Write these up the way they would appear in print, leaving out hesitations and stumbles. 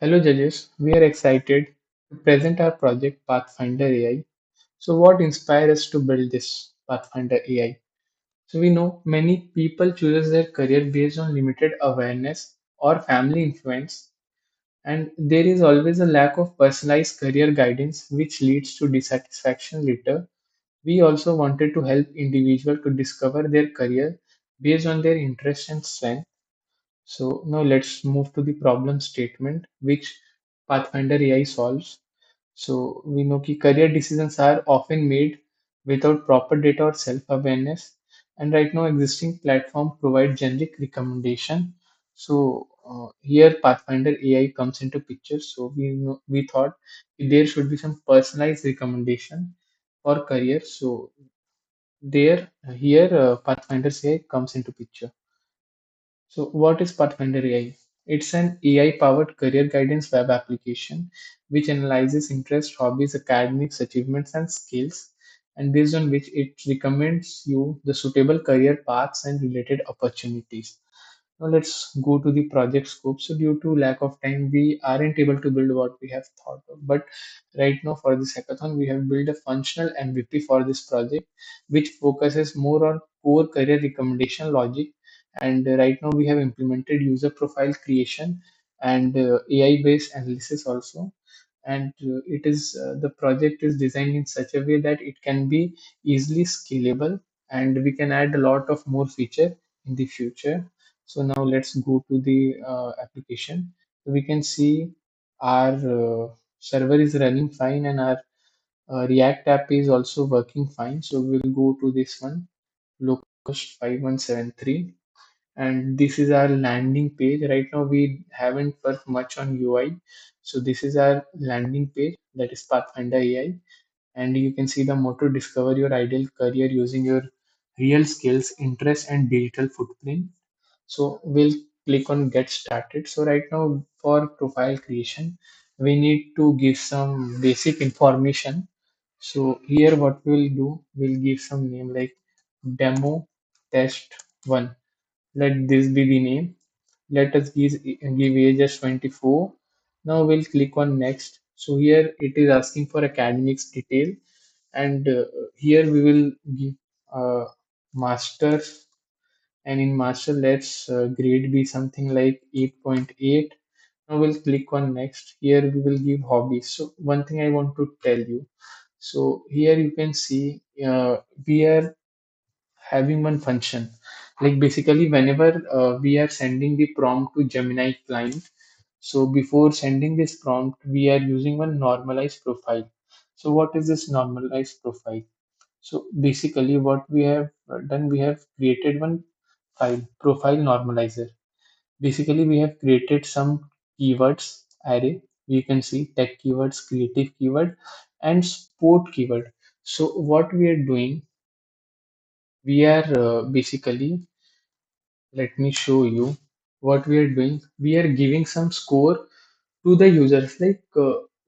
Hello judges, we are excited to present our project Pathfinder AI. So what inspired us to build this Pathfinder AI? So we know many people choose their career based on limited awareness or family influence, and there is always a lack of personalized career guidance which leads to dissatisfaction later. We also wanted to help individuals to discover their career based on their interest and strength. So now let's move to the problem statement which Pathfinder AI solves. So we know that career decisions are often made without proper data or self-awareness. And right now, existing platform provide generic recommendation. So here Pathfinder AI comes into picture. So we thought there should be some personalized recommendation for career. So there here Pathfinder AI comes into picture. So, what is Pathfinder AI? It's an AI-powered career guidance web application which analyzes interests, hobbies, academics, achievements, and skills, and based on which it recommends you the suitable career paths and related opportunities. Now let's go to the project scope. So due to lack of time, we aren't able to build what we have thought of. But right now for this hackathon, we have built a functional MVP for this project, which focuses more on core career recommendation logic. And right now we have implemented user profile creation and AI-based analysis also. And it is the project is designed in such a way that it can be easily scalable, and we can add a lot of more feature in the future. So now let's go to the application. We can see our server is running fine, and our React app is also working fine. So we'll go to this one, localhost 5173, and this is our landing page. Right now we haven't worked much on UI. So this is our landing page, that is Pathfinder AI, and you can see the motto: discover your ideal career using your real skills, interests, and digital footprint. So we'll click on get started. So right now for profile creation, we need to give some basic information. So here what we'll do, we'll give some name like demo test one. Let this be the name. Let us give age as 24. Now we'll click on next. So here it is asking for academics detail, and here we will give masters, and in master let's grade be something like 8.8. Now we'll click on next. Here we will give hobbies. So one thing I want to tell you, so here you can see we are having one function, like basically whenever we are sending the prompt to Gemini client, so before sending this prompt we are using one normalized profile. So what is this normalized profile? So basically what we have done, we have created one file, profile normalizer. Basically we have created some keywords array. We can see tech keywords, creative keyword, and sport keyword. So what we are doing, we are basically, let me show you what we are doing. We are giving some score to the users, like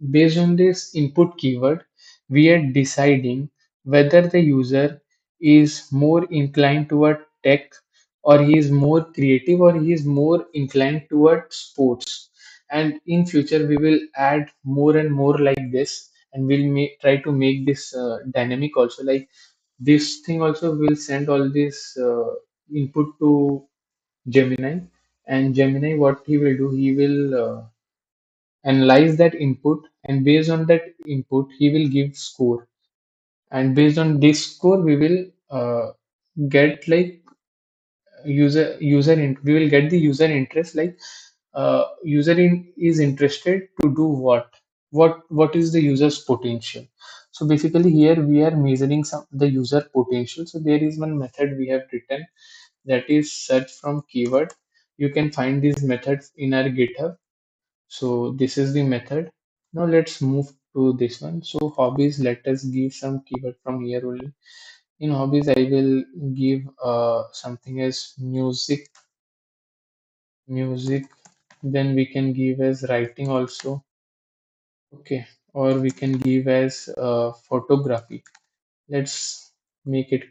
based on this input keyword, we are deciding whether the user is more inclined toward tech, or he is more creative, or he is more inclined toward sports. And in future we will add more and more like this, and we'll try to make this dynamic also. Like this thing also will send all this input to Gemini, and Gemini, what he will do, he will analyze that input, and based on that input he will give score, and based on this score we will get like we will get the user interest, like is interested to do what is the user's potential. So basically here we are measuring some the user potential. So there is one method we have written, that is search from keyword. You can find these methods in our GitHub. So this is the method. Now let's move to this one. So hobbies, let us give some keyword from here only. In hobbies, I will give something as music. Then we can give as writing also. Okay, or we can give as photography. Let's make it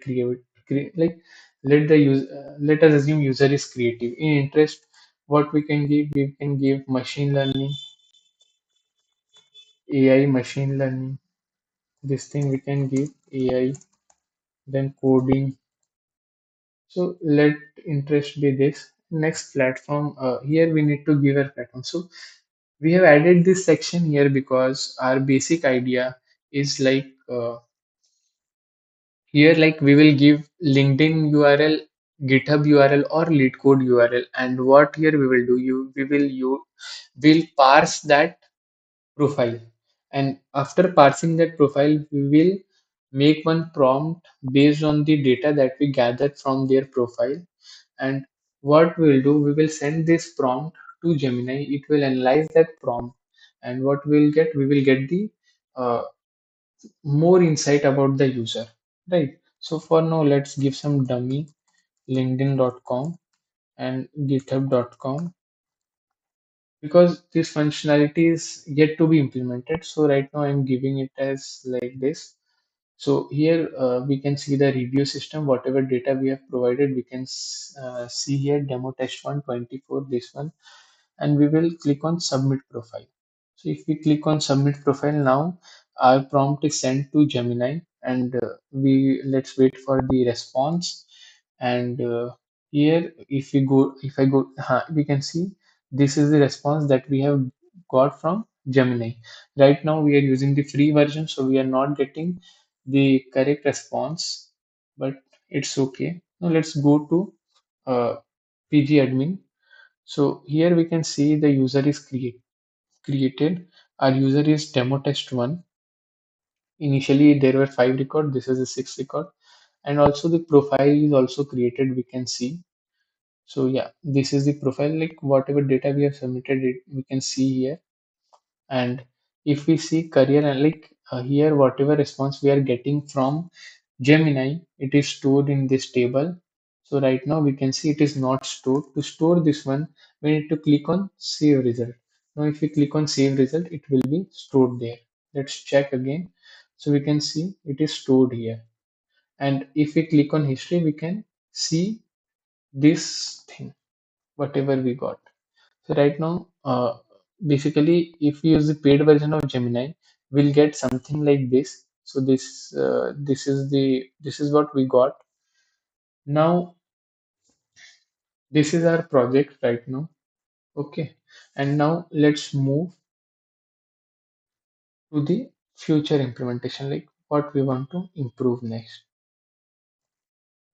like let us assume user is creative. In interest, what we can give, we can give machine learning. AI machine learning. This thing we can give AI, then coding. So let interest be this. Next platform, here we need to give a platform. So we have added this section here because our basic idea is like here like we will give LinkedIn URL, GitHub URL or lead code URL. And what here we will do, you will parse that profile, and after parsing that profile we will make one prompt based on the data that we gathered from their profile. And what we will do, we will send this prompt to Gemini. It will analyze that prompt, and what we will get the uh, more insight about the user, right? So for now let's give some dummy linkedin.com and github.com, because this functionality is yet to be implemented. So right now I'm giving it as like this. So here we can see the review system, whatever data we have provided, we can see here demo test 124, this one, and we will click on submit profile. So if we click on submit profile now, our prompt is sent to Gemini, and we let's wait for the response. And here, if I go, we can see this is the response that we have got from Gemini. Right now, we are using the free version, so we are not getting the correct response, but it's okay. Now let's go to PG admin. So here we can see the user is created. Our user is demo test one. Initially there were 5 records. This is the sixth record, and also the profile is also created. We can see. So yeah, this is the profile. Like whatever data we have submitted, we can see here. And if we see career and like here, whatever response we are getting from Gemini, it is stored in this table. So right now we can see it is not stored. To store this one, we need to click on save result. Now if we click on save result, it will be stored there. Let's check again. So we can see it is stored here. And if we click on history, we can see this thing, whatever we got. So right now, basically, if we use the paid version of Gemini, we'll get something like this. So this is what we got. Now this is our project right now. Okay, and now let's move to the future implementation, like what we want to improve next.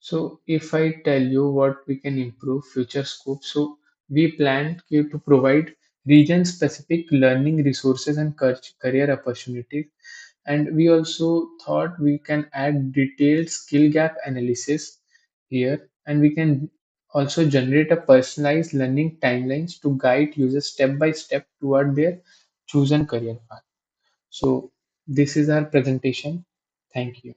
So if I tell you what we can improve future scope, so we plan to provide region specific learning resources and career opportunities. And we also thought we can add detailed skill gap analysis here, and we can also generate a personalized learning timelines to guide users step by step toward their chosen career path. So this is our presentation. Thank you.